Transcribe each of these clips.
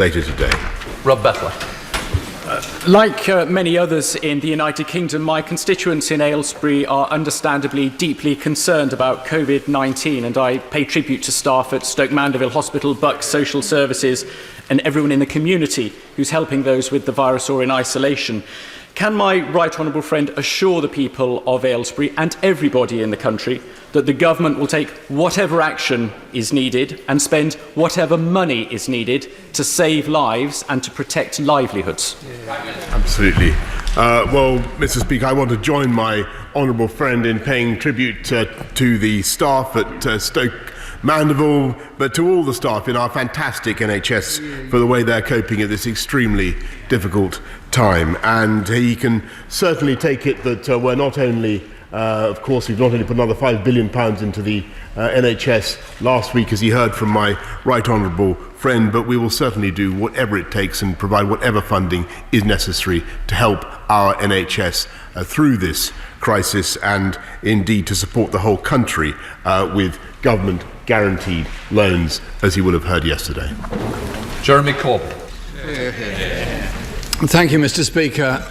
later today. Rob Butler. Like many others in the United Kingdom, my constituents in Aylesbury are understandably deeply concerned about COVID-19, and I pay tribute to staff at Stoke Mandeville Hospital, Bucks Social Services and everyone in the community who's helping those with the virus or in isolation. Can my right honourable friend assure the people of Aylesbury and everybody in the country that the government will take whatever action is needed and spend whatever money is needed to save lives and to protect livelihoods? Absolutely. Well, Mr. Speaker, I want to join my honourable friend in paying tribute to the staff at Stoke Mandeville, but to all the staff in our fantastic NHS for the way they're coping at this extremely difficult time. And he can certainly take it that we're not only, of course, we've not only put another £5 billion into the NHS last week, as he heard from my right honourable friend, but we will certainly do whatever it takes and provide whatever funding is necessary to help our NHS through this crisis, and indeed to support the whole country with government guaranteed loans, as you will have heard yesterday. Jeremy Corbyn. Thank you, Mr. Speaker.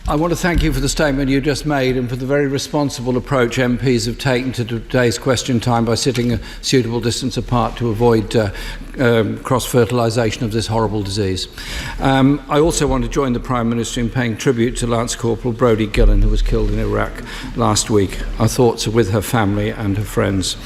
I want to thank you for the statement you just made and for the very responsible approach MPs have taken to today's question time by sitting a suitable distance apart to avoid cross-fertilisation of this horrible disease. I also want to join the Prime Minister in paying tribute to Lance Corporal Brodie Gillen, who was killed in Iraq last week. Our thoughts are with her family and her friends.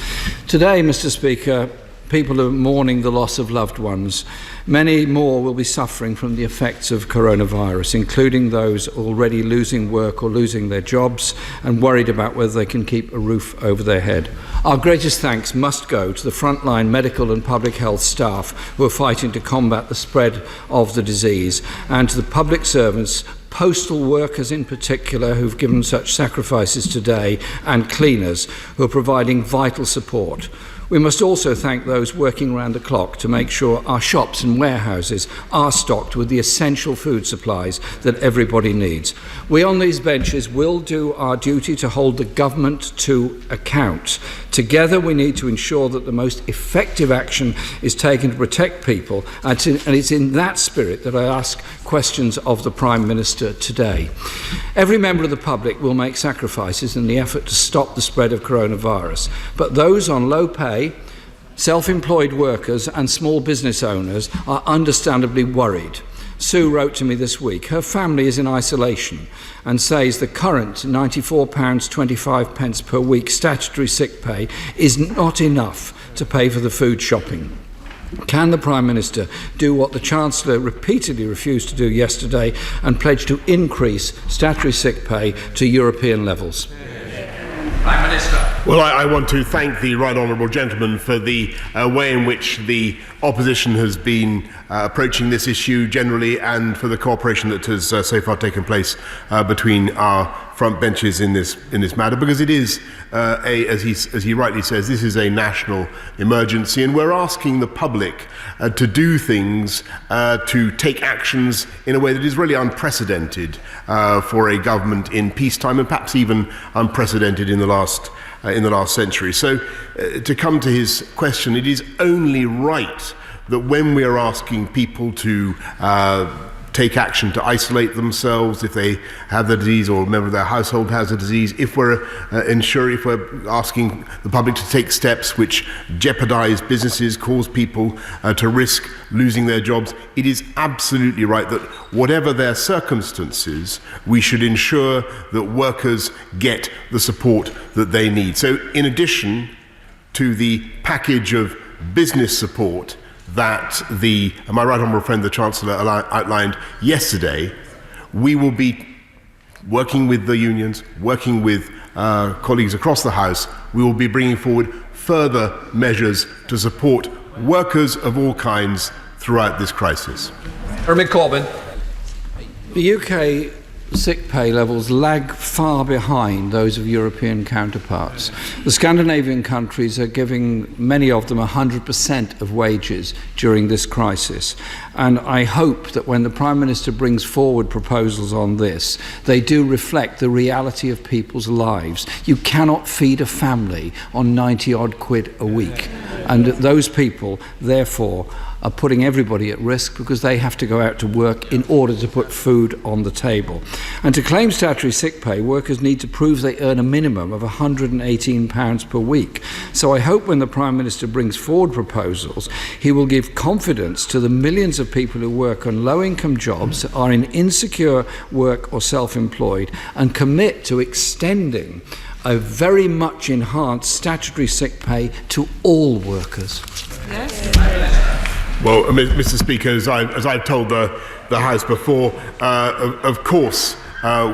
Today, Mr. Speaker, people are mourning the loss of loved ones. Many more will be suffering from the effects of coronavirus, including those already losing work or losing their jobs and worried about whether they can keep a roof over their head. Our greatest thanks must go to the frontline medical and public health staff who are fighting to combat the spread of the disease, and to the public servants, postal workers in particular, who've given such sacrifices today, and cleaners who are providing vital support. We must also thank those working round the clock to make sure our shops and warehouses are stocked with the essential food supplies that everybody needs. We on these benches will do our duty to hold the government to account. Together we need to ensure that the most effective action is taken to protect people, and it's in that spirit that I ask questions of the Prime Minister today. Every member of the public will make sacrifices in the effort to stop the spread of coronavirus, but those on low pay, self-employed workers and small business owners are understandably worried. Sue wrote to me this week. Her family is in isolation and says the current £94.25 per week statutory sick pay is not enough to pay for the food shopping. Can the Prime Minister do what the Chancellor repeatedly refused to do yesterday and pledge to increase statutory sick pay to European levels? Prime Minister. Well, I want to thank the right honourable gentleman for the way in which the opposition has been approaching this issue generally, and for the cooperation that has so far taken place between our front benches in this matter, because it is, as he rightly says, this is a national emergency, and we're asking the public to do things, to take actions in a way that is really unprecedented for a government in peacetime, and perhaps even unprecedented in the last century. So, to come to his question, it is only right that when we are asking people to take action to isolate themselves if they have the disease or a member of their household has a disease, if we're asking the public to take steps which jeopardize businesses, cause people to risk losing their jobs, it is absolutely right that whatever their circumstances, we should ensure that workers get the support that they need. So in addition to the package of business support that my right honourable friend, the Chancellor, outlined yesterday, we will be working with the unions, working with colleagues across the House. We will be bringing forward further measures to support workers of all kinds throughout this crisis. Jeremy Corbyn. The UK sick pay levels lag far behind those of European counterparts. The Scandinavian countries are giving many of them 100% of wages during this crisis. And I hope that when the Prime Minister brings forward proposals on this, they do reflect the reality of people's lives. You cannot feed a family on 90-odd quid a week. And those people, therefore, are putting everybody at risk because they have to go out to work in order to put food on the table. And to claim statutory sick pay, workers need to prove they earn a minimum of £118 per week. So I hope when the Prime Minister brings forward proposals, he will give confidence to the millions of people who work on low-income jobs, are in insecure work or self-employed, and commit to extending a very much enhanced statutory sick pay to all workers. Well, Mr. Speaker, as I've told the House before, of course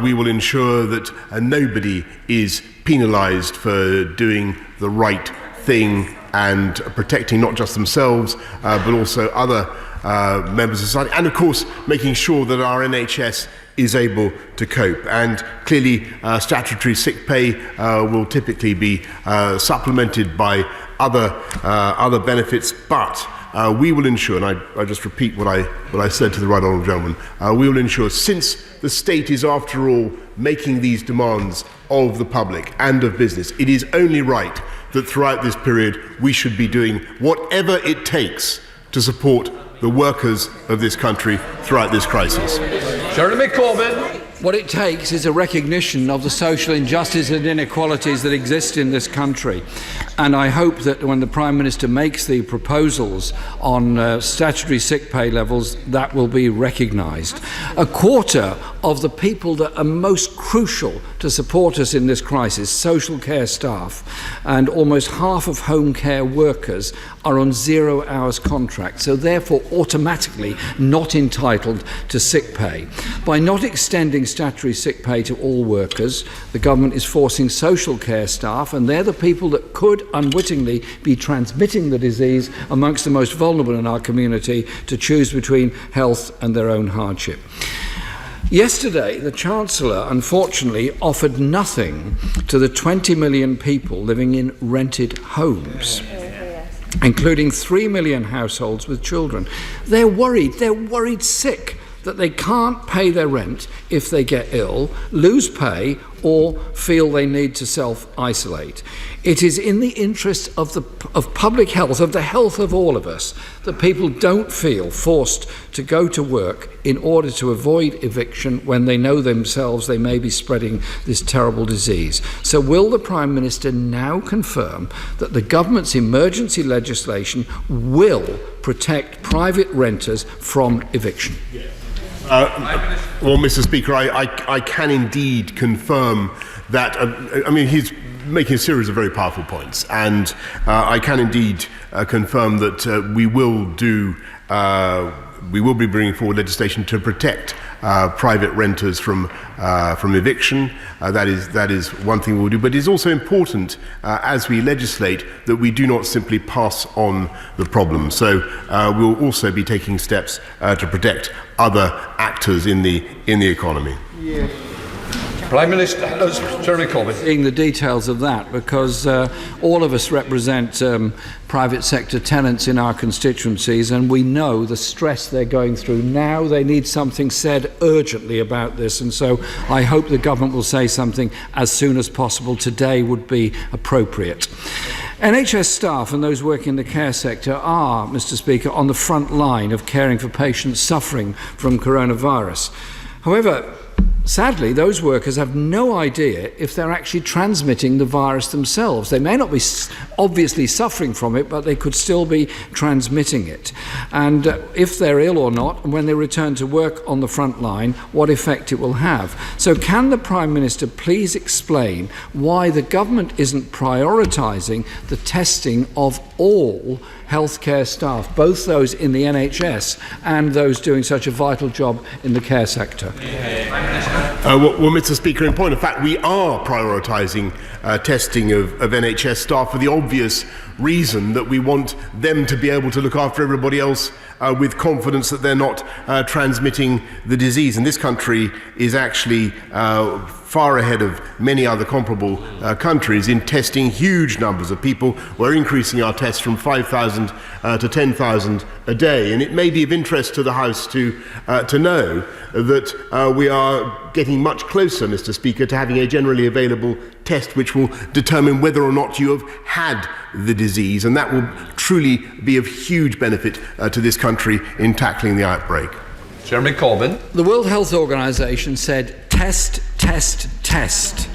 we will ensure that nobody is penalised for doing the right thing and protecting not just themselves but also other members of society, and of course making sure that our NHS is able to cope. And clearly statutory sick pay will typically be supplemented by other benefits, but we will ensure, and I just repeat what I said to the Right Honourable Gentleman, we will ensure, since the state is after all making these demands of the public and of business, it is only right that throughout this period we should be doing whatever it takes to support the workers of this country throughout this crisis. Jeremy Corbyn. What it takes is a recognition of the social injustice and inequalities that exist in this country. And I hope that when the Prime Minister makes the proposals on statutory sick pay levels, that will be recognised. A quarter of the people that are most crucial to support us in this crisis, social care staff, and almost half of home care workers, are on 0 hours contracts, so therefore automatically not entitled to sick pay. By not extending statutory sick pay to all workers, the government is forcing social care staff, and they're the people that could unwittingly be transmitting the disease amongst the most vulnerable in our community, to choose between health and their own hardship. Yesterday, the Chancellor, unfortunately, offered nothing to the 20 million people living in rented homes, including 3 million households with children. They're worried sick that they can't pay their rent if they get ill, lose pay, or feel they need to self-isolate. It is in the interest of public health, of the health of all of us, that people don't feel forced to go to work in order to avoid eviction when they know themselves they may be spreading this terrible disease. So will the Prime Minister now confirm that the government's emergency legislation will protect private renters from eviction? Well, Mr. Speaker, I can indeed confirm that. He's making a series of very powerful points, and I can indeed confirm that we will be bringing forward legislation to protect private renters from eviction. That is one thing we'll do. But it's also important as we legislate that we do not simply pass on the problem. So we'll also be taking steps to protect other actors in the economy. Yeah. Prime Minister, Jeremy Corbyn. Seeing the details of that, because all of us represent private sector tenants in our constituencies, and we know the stress they're going through now. They need something said urgently about this, and so I hope the government will say something as soon as possible. Today would be appropriate. NHS staff and those working in the care sector are, Mr. Speaker, on the front line of caring for patients suffering from coronavirus. However, sadly, those workers have no idea if they're actually transmitting the virus themselves. They may not be obviously suffering from it, but they could still be transmitting it. And if they're ill or not, and when they return to work on the front line, what effect it will have. So can the Prime Minister please explain why the government isn't prioritising the testing of all healthcare staff, both those in the NHS and those doing such a vital job in the care sector? Well, Mr. Speaker, in point of fact, we are prioritising testing of NHS staff for the obvious reason that we want them to be able to look after everybody else with confidence that they're not transmitting the disease. And this country is actually far ahead of many other comparable countries in testing huge numbers of people. We're increasing our tests from 5,000 to 10,000 a day. And it may be of interest to the House to know that we are getting much closer, Mr. Speaker, to having a generally available test which will determine whether or not you have had the disease. And that will truly be of huge benefit to this country in tackling the outbreak. Jeremy Corbyn. The World Health Organization said test, test, test.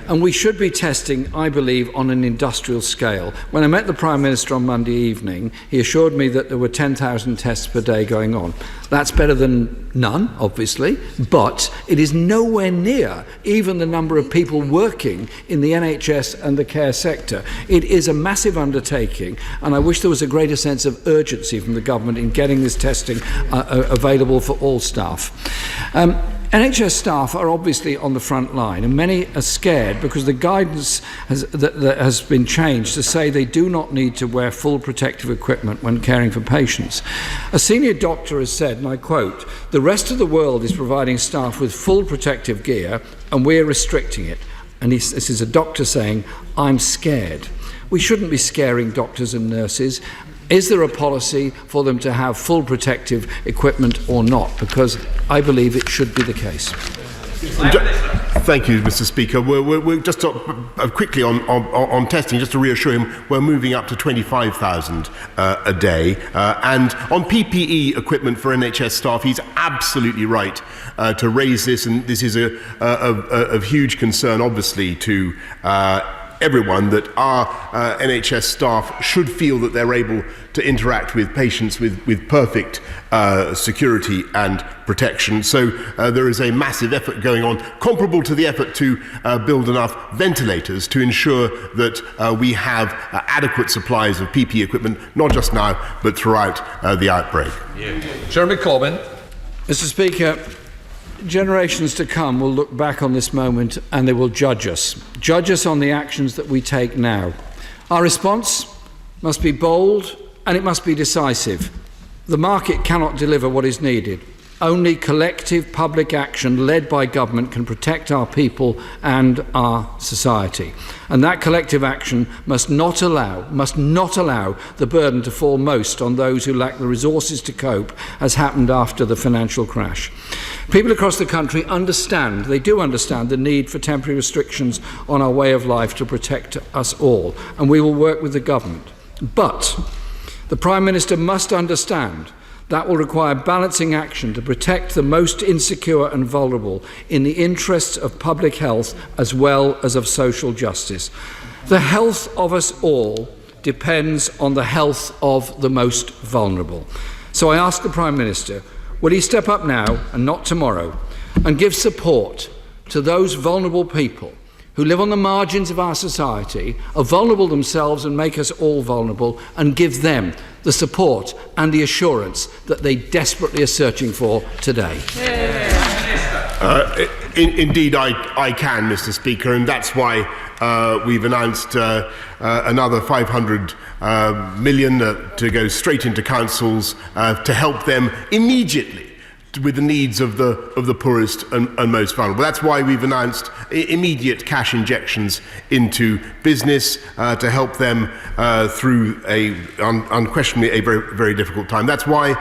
And we should be testing, I believe, on an industrial scale. When I met the Prime Minister on Monday evening, he assured me that there were 10,000 tests per day going on. That's better than none, obviously, but it is nowhere near even the number of people working in the NHS and the care sector. It is a massive undertaking, and I wish there was a greater sense of urgency from the government in getting this testing available for all staff. NHS staff are obviously on the front line, and many are scared because the guidance that has been changed to say they do not need to wear full protective equipment when caring for patients. A senior doctor has said, and I quote, "The rest of the world is providing staff with full protective gear and we're restricting it." And this is a doctor saying, "I'm scared." We shouldn't be scaring doctors and nurses. Is there a policy for them to have full protective equipment or not? Because I believe it should be the case. Thank you, Mr. Speaker. We're just quickly on testing, just to reassure him, we're moving up to 25,000 a day. And on PPE equipment for NHS staff, he's absolutely right to raise this, and this is of huge concern, obviously, to everyone, that our NHS staff should feel that they're able to interact with patients with perfect security and protection. So there is a massive effort going on, comparable to the effort to build enough ventilators to ensure that we have adequate supplies of PPE equipment, not just now, but throughout the outbreak. Jeremy Corbyn. Mr. Speaker, generations to come will look back on this moment and they will judge us on the actions that we take now. Our response must be bold and it must be decisive. The market cannot deliver what is needed. Only collective public action led by government can protect our people and our society. And that collective action must not allow the burden to fall most on those who lack the resources to cope, as happened after the financial crash. People across the country they do understand the need for temporary restrictions on our way of life to protect us all, and we will work with the government. But the Prime Minister must understand that will require balancing action to protect the most insecure and vulnerable in the interests of public health as well as of social justice. The health of us all depends on the health of the most vulnerable. So I ask the Prime Minister, will he step up now and not tomorrow and give support to those vulnerable people who live on the margins of our society, are vulnerable themselves and make us all vulnerable, and give them the support and the assurance that they desperately are searching for today? Indeed, I can, Mr. Speaker, and that's why we've announced another 500 million to go straight into councils to help them immediately with the needs of the poorest and most vulnerable. That's why we've announced immediate cash injections into business to help them through unquestionably a very, very difficult time. That's why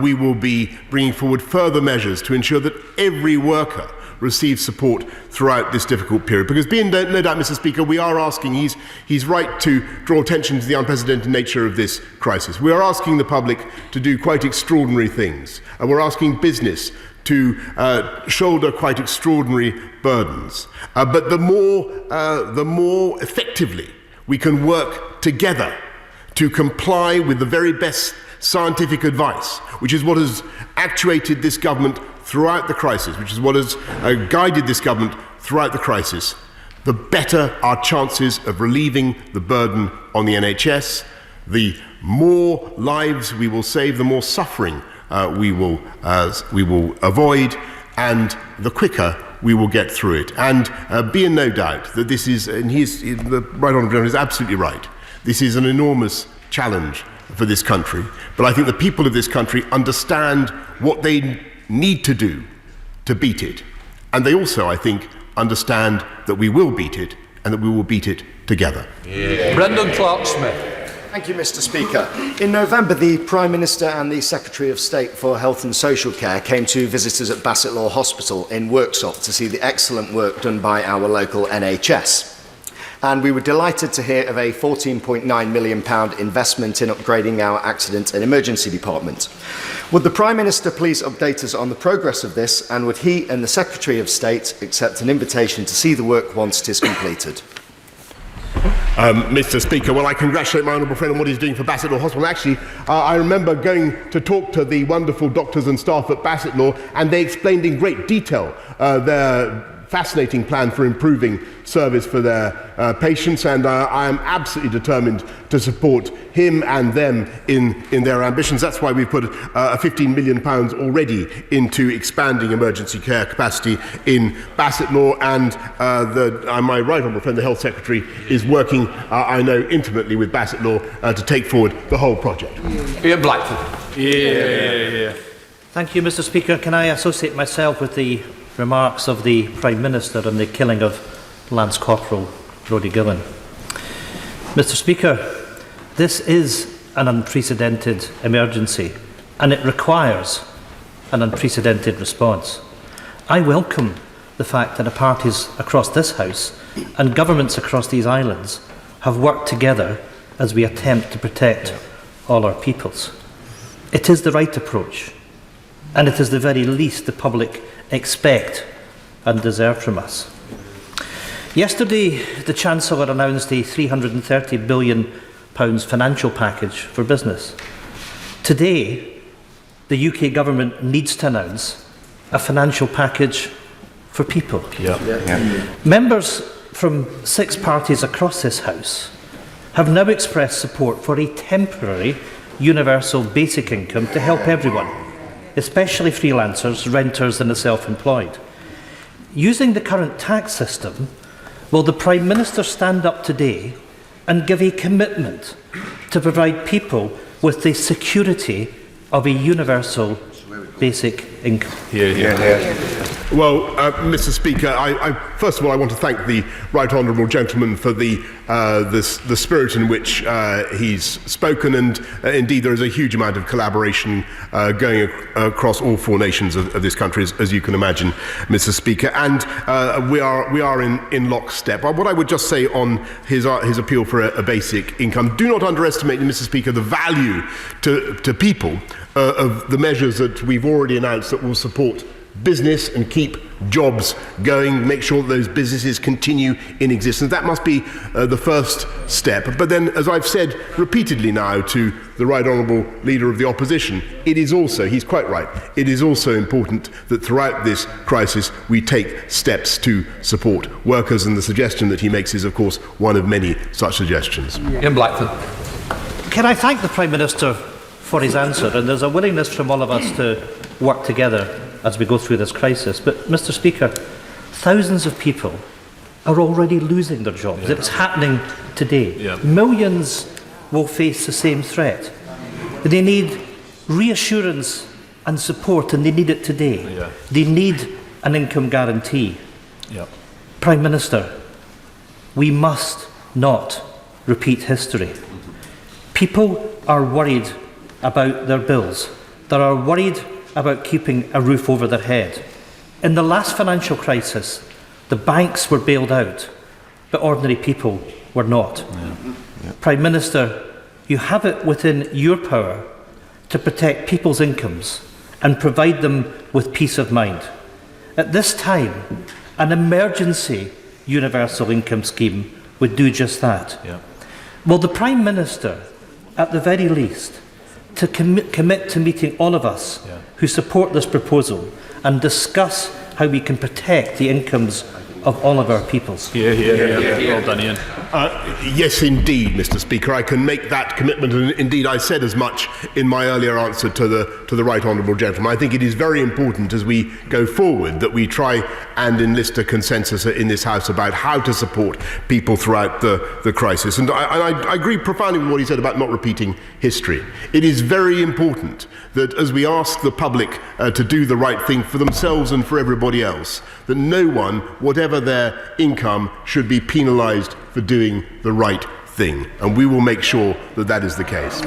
we will be bringing forward further measures to ensure that every worker receive support throughout this difficult period. Because no doubt, Mr. Speaker, we are asking, he's right to draw attention to the unprecedented nature of this crisis. We are asking the public to do quite extraordinary things. And we're asking business to shoulder quite extraordinary burdens. But the more effectively we can work together to comply with the very best scientific advice, which is what has actuated this government throughout the crisis, which is what has guided this government throughout the crisis, the better our chances of relieving the burden on the NHS. The more lives we will save, the more suffering we will avoid, and the quicker we will get through it. And be in no doubt that this is, and the Right Honourable Gentleman is absolutely right, this is an enormous challenge for this country. But I think the people of this country understand what they need to do to beat it. And they also, I think, understand that we will beat it and that we will beat it together. Brendan Clark-Smith. Thank you, Mr. Speaker. In November, the Prime Minister and the Secretary of State for Health and Social Care came to visit us at Bassetlaw Hospital in Worksop to see the excellent work done by our local NHS. And we were delighted to hear of a £14.9 million investment in upgrading our accident and emergency department. Would the Prime Minister please update us on the progress of this, and would he and the Secretary of State accept an invitation to see the work once it is completed? Mr. Speaker, well, I congratulate my honourable friend on what he's doing for Bassetlaw Hospital. Actually, I remember going to talk to the wonderful doctors and staff at Bassetlaw, and they explained in great detail their fascinating plan for improving service for their patients, and I am absolutely determined to support him and them in their ambitions. That's why we've put £15 million already into expanding emergency care capacity in Bassetlaw, and my right honourable friend, the Health Secretary, is working, I know, intimately with Bassetlaw to take forward the whole project. Ian Blackford. Thank you, Mr. Speaker. Can I associate myself with the remarks of the Prime Minister on the killing of Lance Corporal Brodie Gillen? Mr. Speaker, this is an unprecedented emergency, and it requires an unprecedented response. I welcome the fact that the parties across this House and governments across these islands have worked together as we attempt to protect all our peoples. It is the right approach, and it is the very least the public expect and deserve from us. Yesterday, the Chancellor announced a £330 billion financial package for business. Today, the UK government needs to announce a financial package for people. Members from 6 parties across this House have now expressed support for a temporary universal basic income to help everyone, especially freelancers, renters and the self-employed. Using the current tax system, will the Prime Minister stand up today and give a commitment to provide people with the security of a universal basic income? Well, Mr. Speaker, I first of all I want to thank the right honourable gentleman for the spirit in which he's spoken, and indeed there is a huge amount of collaboration going across all 4 nations of this country, as you can imagine, Mr. Speaker, and we are in lockstep. What I would just say on his appeal for a basic income: do not underestimate, Mr. Speaker, the value to people of the measures that we've already announced that will support business and keep jobs going, make sure that those businesses continue in existence. That must be the first step. But then, as I've said repeatedly now to the Right Honourable Leader of the Opposition, it is also, he's quite right, it is also important that throughout this crisis we take steps to support workers, and the suggestion that he makes is, of course, one of many such suggestions. Ian Blackford. Can I thank the Prime Minister for his answer? And there's a willingness from all of us to work together as we go through this crisis. But, Mr. Speaker, thousands of people are already losing their jobs. It's happening today. Millions will face the same threat. They need reassurance and support, and they need it today. They need an income guarantee. Prime Minister, we must not repeat history. People are worried about their bills. They are worried about keeping a roof over their head. In the last financial crisis, the banks were bailed out, but ordinary people were not. Prime Minister, you have it within your power to protect people's incomes and provide them with peace of mind. At this time, an emergency universal income scheme would do just that. Will the Prime Minister, at the very least, to commit to meeting all of us who support this proposal and discuss how we can protect the incomes of all of our peoples? Well done, Ian. Yes, indeed, Mr. Speaker. I can make that commitment, and indeed I said as much in my earlier answer to the right honourable gentleman. I think it is very important as we go forward that we try and enlist a consensus in this House about how to support people throughout the crisis. And I agree profoundly with what he said about not repeating history. It is very important that as we ask the public to do the right thing for themselves and for everybody else, that no one, whatever whatever their income, should be penalised for doing the right thing. And we will make sure that that is the case.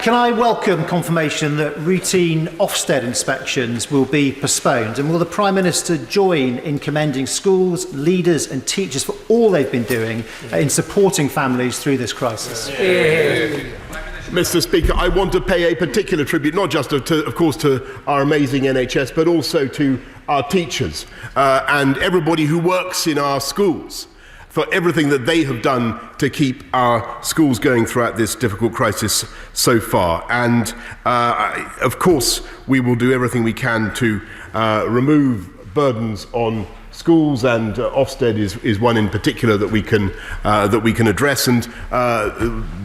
Can I welcome confirmation that routine Ofsted inspections will be postponed? And will the Prime Minister join in commending schools, leaders and teachers for all they've been doing in supporting families through this crisis? Mr. Speaker, I want to pay a particular tribute, not just, of course, to our amazing NHS, but also to our teachers and everybody who works in our schools, for everything that they have done to keep our schools going throughout this difficult crisis so far. And, of course, we will do everything we can to remove burdens on schools, and Ofsted is one in particular that we can address. And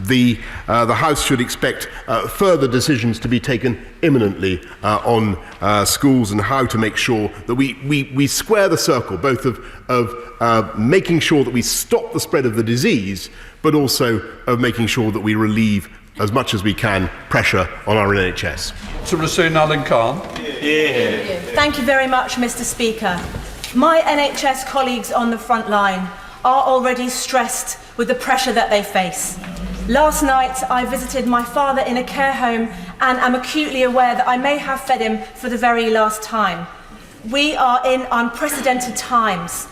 the House should expect further decisions to be taken imminently on schools and how to make sure that we square the circle, both of making sure that we stop the spread of the disease, but also of making sure that we relieve as much as we can pressure on our NHS. To Rasoon Alan Khan. Thank you very much, Mr. Speaker. My NHS colleagues on the front line are already stressed with the pressure that they face. Last night, I visited my father in a care home and am acutely aware that I may have fed him for the very last time. We are in unprecedented times.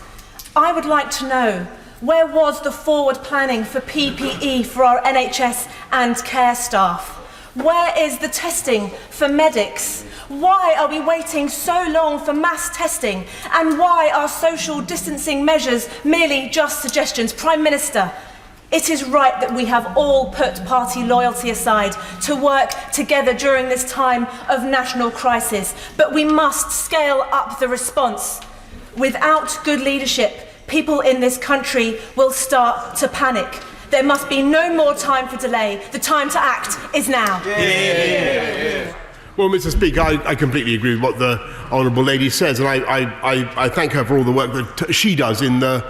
I would like to know, where was the forward planning for PPE for our NHS and care staff? Where is the testing for medics? Why are we waiting so long for mass testing? And why are social distancing measures merely just suggestions? Prime Minister, it is right that we have all put party loyalty aside to work together during this time of national crisis, but we must scale up the response. Without good leadership, people in this country will start to panic. There must be no more time for delay. The time to act is now. Well, Mr. Speaker, I completely agree with what the honourable lady says, and I thank her for all the work that she does in the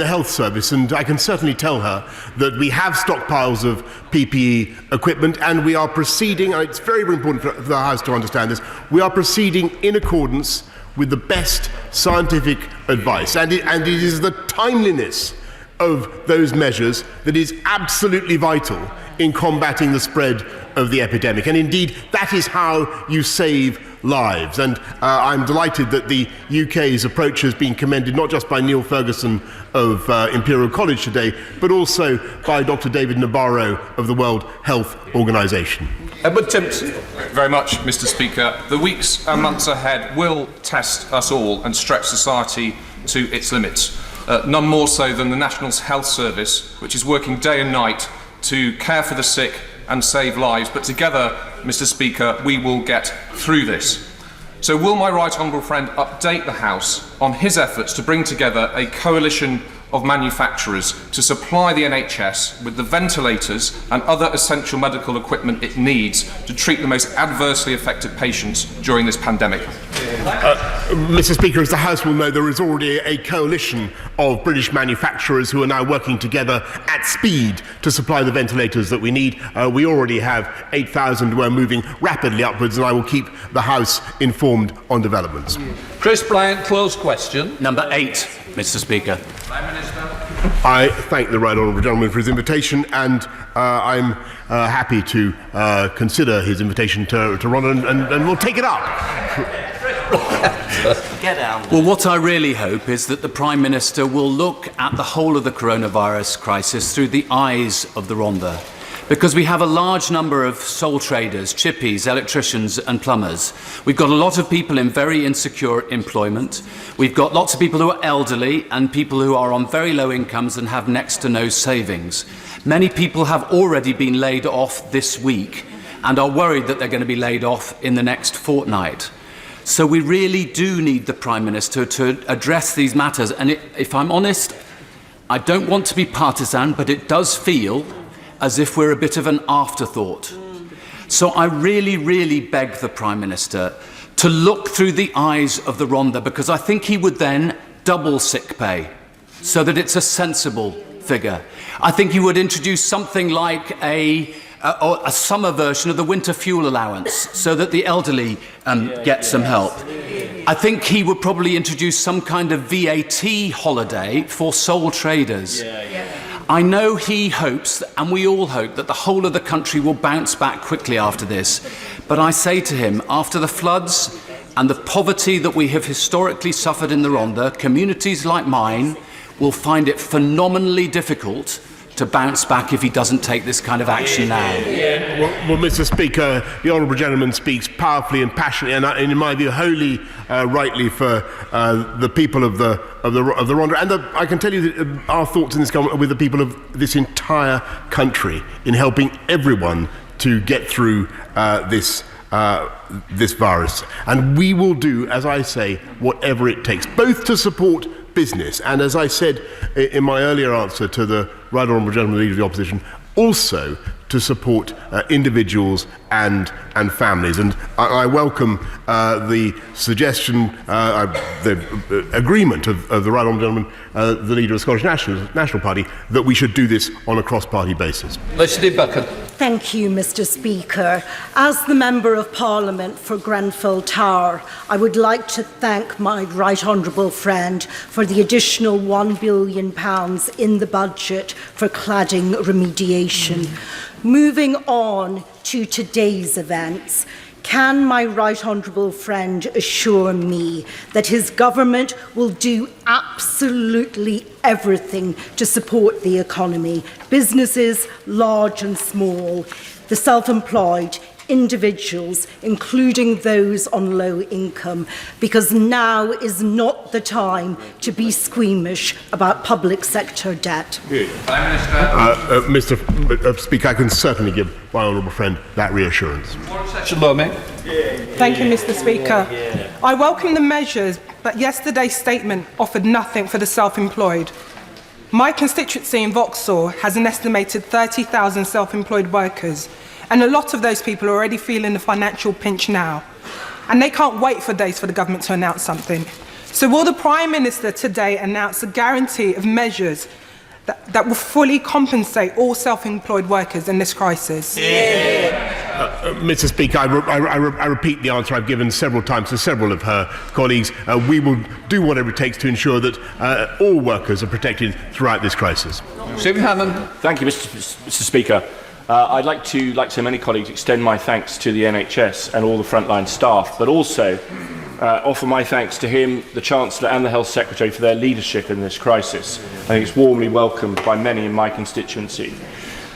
health service. And I can certainly tell her that we have stockpiles of PPE equipment, and we are proceeding, and it's very, very important for the House to understand this, we are proceeding in accordance with the best scientific advice. And it is the timeliness of those measures that is absolutely vital in combating the spread of the epidemic. And indeed, that is how you save lives. And I'm delighted that the UK's approach has been commended not just by Neil Ferguson of Imperial College today, but also by Dr. David Nabarro of the World Health Organization. Edward Timpson. Very much, Mr. Speaker. The weeks and months ahead will test us all and stretch society to its limits. None more so than the National Health Service, which is working day and night to care for the sick and save lives. But together, Mr. Speaker, we will get through this. So will my right honourable friend update the House on his efforts to bring together a coalition of manufacturers to supply the NHS with the ventilators and other essential medical equipment it needs to treat the most adversely affected patients during this pandemic? Mr. Speaker, as the House will know, there is already a coalition of British manufacturers who are now working together at speed to supply the ventilators that we need. We already have 8,000. We're moving rapidly upwards, and I will keep the House informed on developments. Chris Bryant, closed question. Number 8, Mr. Speaker. Prime Minister. I thank the right honourable gentleman for his invitation, and I'm happy to consider his invitation to run, and we'll take it up. Get down. Well, what I really hope is that the Prime Minister will look at the whole of the coronavirus crisis through the eyes of the Rhondda. Because we have a large number of sole traders, chippies, electricians and plumbers. We've got a lot of people in very insecure employment. We've got lots of people who are elderly and people who are on very low incomes and have next to no savings. Many people have already been laid off this week and are worried that they're going to be laid off in the next fortnight. So we really do need the Prime Minister to address these matters. And if I'm honest, I don't want to be partisan, but it does feel as if we're a bit of an afterthought. So I really, really beg the Prime Minister to look through the eyes of the Rhondda, because I think he would then double sick pay so that it's a sensible figure. I think he would introduce something like a summer version of the winter fuel allowance so that the elderly get some help. I think he would probably introduce some kind of VAT holiday for sole traders. I know he hopes, and we all hope, that the whole of the country will bounce back quickly after this. But I say to him, after the floods and the poverty that we have historically suffered in the Rhondda, communities like mine will find it phenomenally difficult to bounce back if he doesn't take this kind of action now. Well, Mr. Speaker, the honourable gentleman speaks powerfully and passionately, and in my view, wholly rightly for the people of the Rhondda. And I can tell you that our thoughts in this government are with the people of this entire country in helping everyone to get through this virus. And we will do, as I say, whatever it takes, both to support business, and as I said in my earlier answer to the Right Honourable Gentleman Leader of the Opposition, also to support individuals and families. And I welcome the suggestion, the agreement of the Right Honourable Gentleman, the Leader of the Scottish National Party, that we should do this on a cross-party basis. Lady Buchan. Thank you, Mr. Speaker. As the Member of Parliament for Grenfell Tower, I would like to thank my right honourable friend for the additional £1 billion in the budget for cladding remediation. Moving on to today's events, can my right honourable friend assure me that his government will do absolutely everything to support the economy, businesses large and small, the self-employed, individuals, including those on low income, because now is not the time to be squeamish about public sector debt. Mr. Speaker, I can certainly give my honourable friend that reassurance. Thank you, Mr. Speaker. I welcome the measures, but yesterday's statement offered nothing for the self-employed. My constituency in Vauxhall has an estimated 30,000 self-employed workers, and a lot of those people are already feeling the financial pinch now. And they can't wait for days for the government to announce something. So will the Prime Minister today announce a guarantee of measures that will fully compensate all self-employed workers in this crisis? Mr. Speaker, I repeat the answer I've given several times to several of her colleagues. We will do whatever it takes to ensure that all workers are protected throughout this crisis. Stephen Hammond. Thank you, Mr. Speaker. I'd like to, like so many colleagues, extend my thanks to the NHS and all the frontline staff, but also offer my thanks to him, the Chancellor and the Health Secretary for their leadership in this crisis. I think it's warmly welcomed by many in my constituency.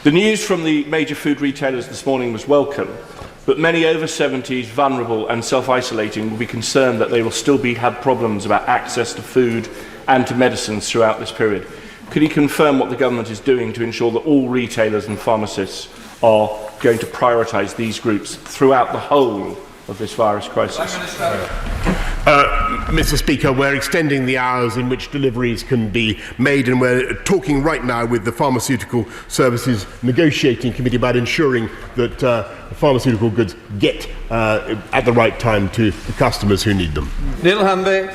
The news from the major food retailers this morning was welcome, but many over 70s, vulnerable and self-isolating, will be concerned that they will still have problems about access to food and to medicines throughout this period. Could he confirm what the government is doing to ensure that all retailers and pharmacists are going to prioritise these groups throughout the whole of this virus crisis? Mr. Speaker, we're extending the hours in which deliveries can be made, and we're talking right now with the Pharmaceutical Services Negotiating Committee about ensuring that pharmaceutical goods get at the right time to the customers who need them. Neil Hanby.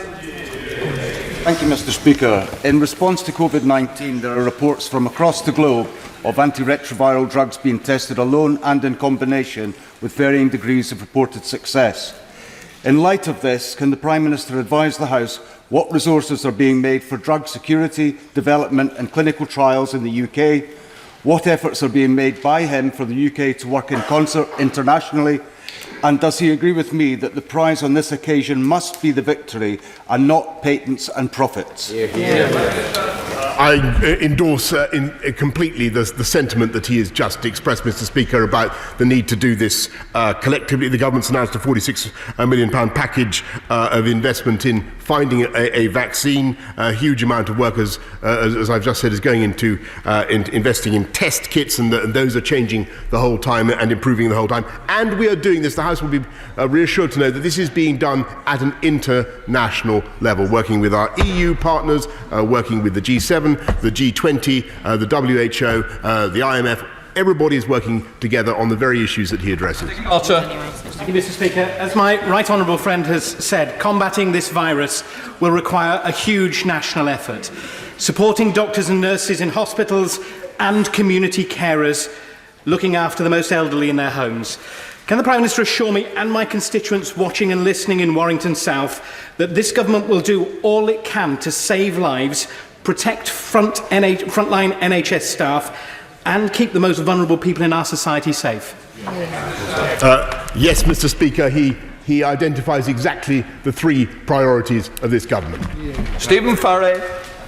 Thank you, Mr. Speaker. In response to COVID-19, there are reports from across the globe of antiretroviral drugs being tested alone and in combination with varying degrees of reported success. In light of this, can the Prime Minister advise the House what resources are being made for drug security, development and clinical trials in the UK, what efforts are being made by him for the UK to work in concert internationally, and does he agree with me that the prize on this occasion must be the victory and not patents and profits? I endorse completely the sentiment that he has just expressed, Mr. Speaker, about the need to do this collectively. The government's announced a £46 million package of investment in finding a vaccine. A huge amount of work, as I've just said, is going into investing in test kits, and those are changing the whole time and improving the whole time. And we are doing this. The House will be reassured to know that this is being done at an international level, working with our EU partners, working with the G7, the G20, the WHO, the IMF. Everybody is working together on the very issues that he addresses. Thank you, Mr. Speaker. As my right honourable friend has said, combating this virus will require a huge national effort. Supporting doctors and nurses in hospitals and community carers looking after the most elderly in their homes. Can the Prime Minister assure me and my constituents watching and listening in Warrington South that this government will do all it can to save lives, protect frontline NHS staff and keep the most vulnerable people in our society safe? Yes, Mr. Speaker, he identifies exactly the three priorities of this government. Stephen Farry.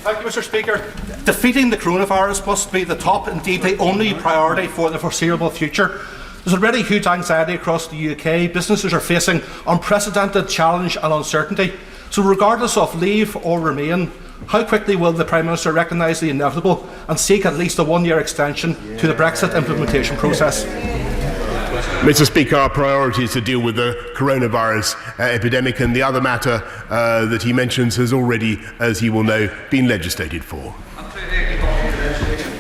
Thank you, Mr. Speaker. Defeating the coronavirus must be the top, indeed the only priority for the foreseeable future. There's already huge anxiety across the UK. Businesses are facing unprecedented challenge and uncertainty. So regardless of leave or remain, how quickly will the Prime Minister recognise the inevitable and seek at least a one-year extension to the Brexit implementation process? Mr. Speaker, our priority is to deal with the coronavirus epidemic, and the other matter that he mentions has already, as he will know, been legislated for.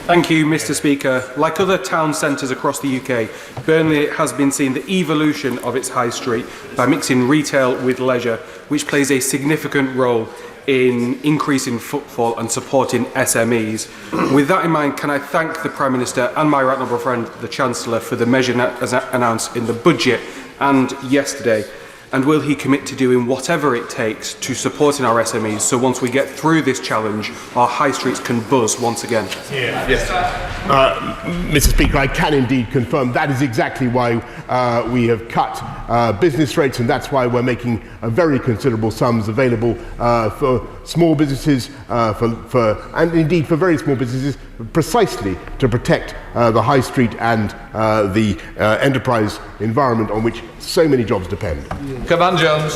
Thank you, Mr. Speaker. Like other town centres across the UK, Burnley has been seeing the evolution of its high street by mixing retail with leisure, which plays a significant role in increasing footfall and supporting SMEs. With that in mind, can I thank the Prime Minister and my right honourable friend, the Chancellor, for the measure as announced in the budget and yesterday? And will he commit to doing whatever it takes to supporting our SMEs so once we get through this challenge, our high streets can buzz once again? Yes. Mr. Speaker, I can indeed confirm that is exactly why we have cut business rates, and that's why we're making very considerable sums available for small businesses and indeed for very small businesses, precisely to protect the high street and the enterprise environment on which so many jobs depend. Cavan Jones.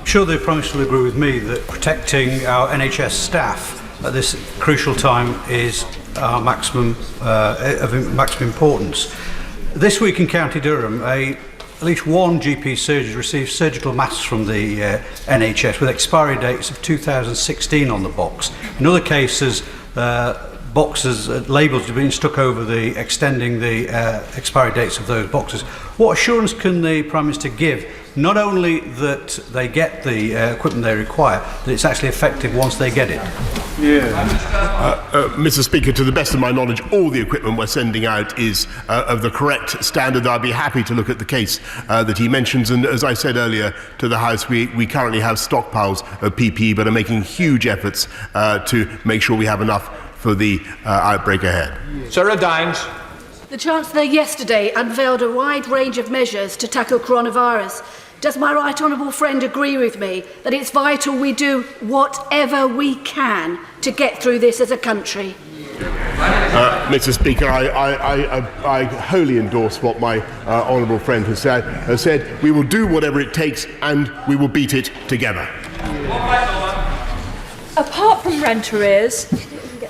I'm sure the Prime Minister will agree with me that protecting our NHS staff at this crucial time is our maximum importance. This week in County Durham, at least one GP surgeon received surgical masks from the NHS with expiry dates of 2016 on the box. In other cases, boxes, labels have been stuck over extending the expiry dates of those boxes. What assurance can the Prime Minister give, not only that they get the equipment they require, that it's actually effective once they get it? Mr. Speaker, to the best of my knowledge, all the equipment we're sending out is of the correct standard. I'd be happy to look at the case that he mentions, and as I said earlier to the House, we currently have stockpiles of PPE, but are making huge efforts to make sure we have enough for the outbreak ahead. Sarah Dines. The Chancellor yesterday unveiled a wide range of measures to tackle coronavirus. Does my right honourable friend agree with me that it's vital we do whatever we can to get through this as a country? Mr. Speaker, I wholly endorse what my honourable friend has said. We will do whatever it takes and we will beat it together. Apart from rent arrears,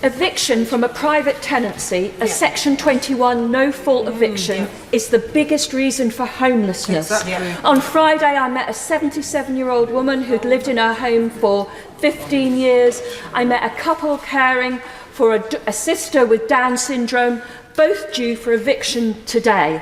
eviction from a private tenancy, a Section 21 no-fault eviction, is the biggest reason for homelessness. On Friday, I met a 77-year-old woman who'd lived in her home for 15 years. I met a couple caring for a sister with Down syndrome, both due for eviction today.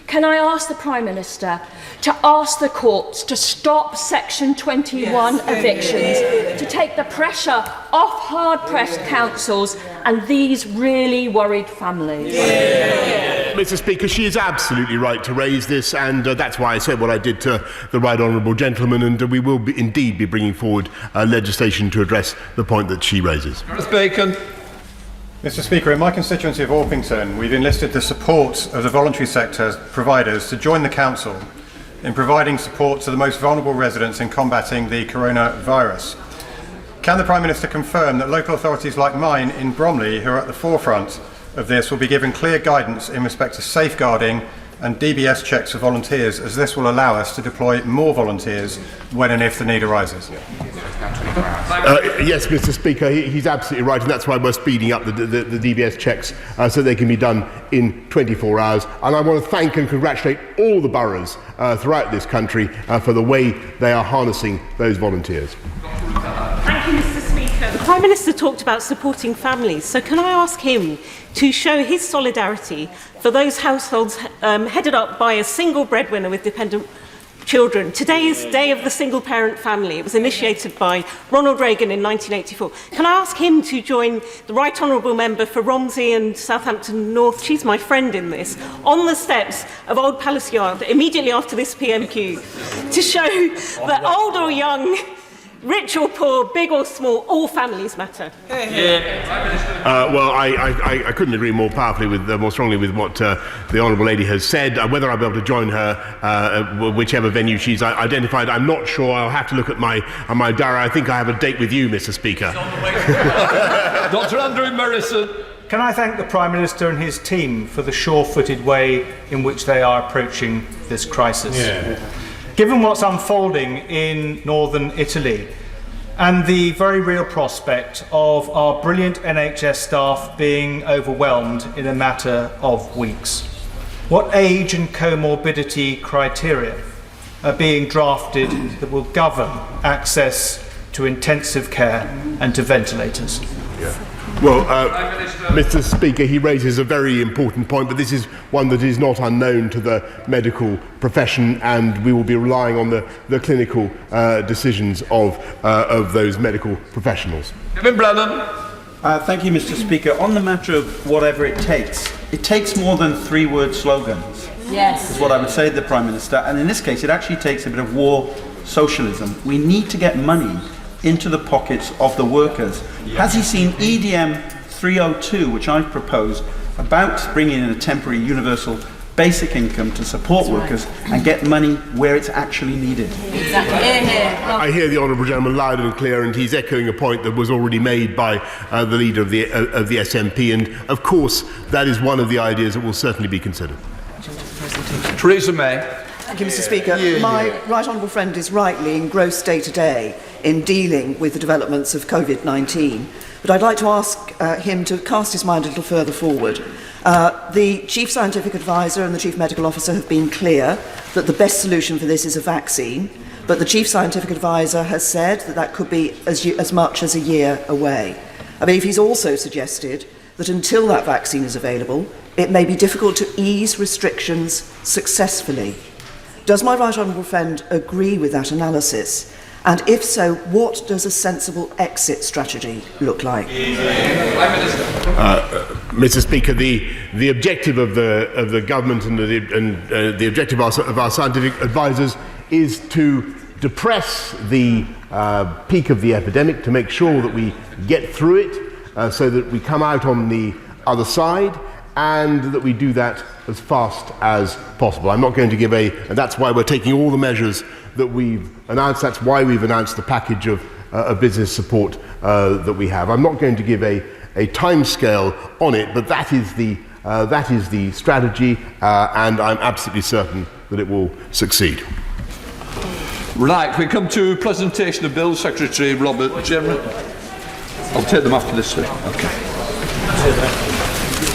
Can I ask the Prime Minister to ask the courts to stop Section 21 evictions, to take the pressure off hard-pressed councils and these really worried families? Mr. Speaker, she is absolutely right to raise this, and that's why I said what I did to the right honourable gentleman, and we will indeed be bringing forward legislation to address the point that she raises. Bacon. Mr. Speaker, in my constituency of Orpington, we've enlisted the support of the voluntary sector providers to join the Council in providing support to the most vulnerable residents in combating the coronavirus. Can the Prime Minister confirm that local authorities like mine in Bromley, who are at the forefront of this, will be given clear guidance in respect to safeguarding and DBS checks for volunteers, as this will allow us to deploy more volunteers when and if the need arises? Yes, Mr. Speaker, he's absolutely right, and that's why we're speeding up the DBS checks so they can be done in 24 hours. And I want to thank and congratulate all the boroughs throughout this country for the way they are harnessing those volunteers. Thank you, Mr. Speaker. The Prime Minister talked about supporting families, so can I ask him to show his solidarity for those households headed up by a single breadwinner with dependent children. Today is Day of the Single Parent Family. It was initiated by Ronald Reagan in 1984. Can I ask him to join the Right Honourable Member for Romsey and Southampton North, she's my friend in this, on the steps of Old Palace Yard immediately after this PMQ to show that old or young, rich or poor, big or small, all families matter. Well, I couldn't agree more powerfully with, more strongly with what the Honourable Lady has said. Whether I'll be able to join her, whichever venue she's identified, I'm not sure. I'll have to look at my diary. I think I have a date with you, Mr. Speaker. Dr. Andrew Morrison. Can I thank the Prime Minister and his team for the sure-footed way in which they are approaching this crisis? Given what's unfolding in northern Italy and the very real prospect of our brilliant NHS staff being overwhelmed in a matter of weeks, what age and comorbidity criteria are being drafted that will govern access to intensive care and to ventilators? Well, Mr. Speaker, he raises a very important point, but this is one that is not unknown to the medical profession, and we will be relying on the clinical decisions of those medical professionals. Kevin Brennan. Thank you, Mr. Speaker. On the matter of whatever it takes more than three-word slogans. Yes. Is what I would say to the Prime Minister. And in this case, it actually takes a bit of war socialism. We need to get money into the pockets of the workers. Has he seen EDM 302, which I've proposed, about bringing in a temporary universal basic income to support workers and get money where it's actually needed? Exactly. I hear the Honourable Gentleman loud and clear, and he's echoing a point that was already made by the leader of the SNP, and of course that is one of the ideas that will certainly be considered. Theresa May. Thank you, Mr. Speaker. My right honourable friend is rightly engrossed day to day in dealing with the developments of COVID-19, but I'd like to ask him to cast his mind a little further forward. The Chief Scientific Advisor and the Chief Medical Officer have been clear that the best solution for this is a vaccine, but the Chief Scientific Advisor has said that that could be as much as a year away. I believe he's also suggested that until that vaccine is available, it may be difficult to ease restrictions successfully. Does my right honourable friend agree with that analysis? And if so, what does a sensible exit strategy look like? Mr. Speaker, the objective of the government and the objective of our scientific advisors is to depress the peak of the epidemic, to make sure that we get through it so that we come out on the other side, and that we do that as fast as possible. I'm not going to give and that's why we're taking all the measures that we've announced. That's why we've announced the package of business support that we have. I'm not going to give a timescale on it, but that is the strategy, and I'm absolutely certain that it will succeed. Right, we come to presentation of Bill, Secretary Robert Jeremy. I'll take them after this. Okay.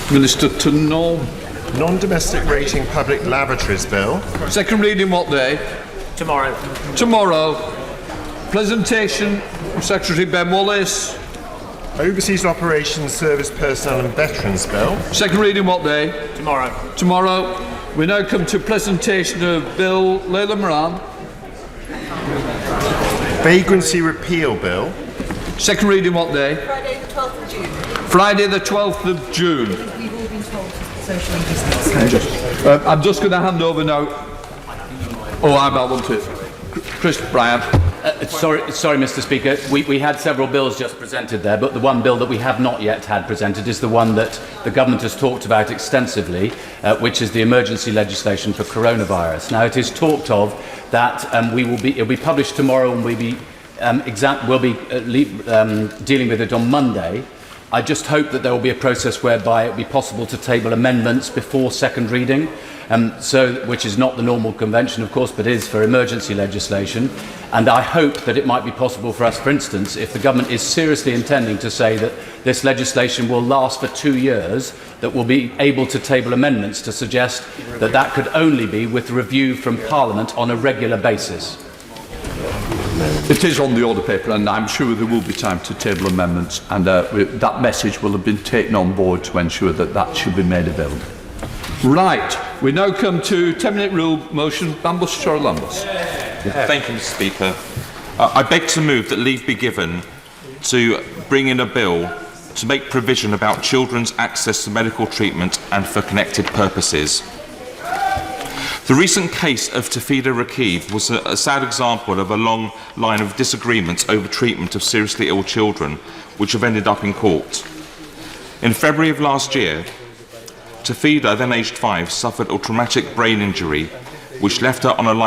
Minister to Non-domestic rating public laboratories bill. Second reading what day? Tomorrow. Tomorrow. Presentation from Secretary Ben Wallace. Overseas Operations Service Personnel and Veterans bill. Second reading what day? Tomorrow. Tomorrow. We now come to presentation of Bill Leila Moran. Vagrancy repeal bill. Second reading what day? Friday the 12th of June. Friday the 12th of June. We've all been told socially distanced. I'm just going to hand over now. Oh, I want it. Chris Bryan. Sorry, Mr. Speaker. We had several bills just presented there, but the one bill that we have not yet had presented is the one that the government has talked about extensively, which is the emergency legislation for coronavirus. Now, it is talked of that it will be published tomorrow, and we'll be dealing with it on Monday. I just hope that there will be a process whereby it will be possible to table amendments before second reading, which is not the normal convention, of course, but is for emergency legislation. And I hope that it might be possible for us, for instance, if the government is seriously intending to say that this legislation will last for 2 years, that we'll be able to table amendments to suggest that that could only be with review from Parliament on a regular basis. It is on the order paper, and I'm sure there will be time to table amendments, and that message will have been taken on board to ensure that that should be made available. Right. We now come to 10-minute rule motion. Bambus Chorlambus. Thank you, Mr. Speaker. I beg to move that leave be given to bring in a bill to make provision about children's access to medical treatment and for connected purposes. The recent case of Tafida Rakib was a sad example of a long line of disagreements over treatment of seriously ill children, which have ended up in court. In February of last year, Tafida, then aged 5, suffered a traumatic brain injury, which left her on a life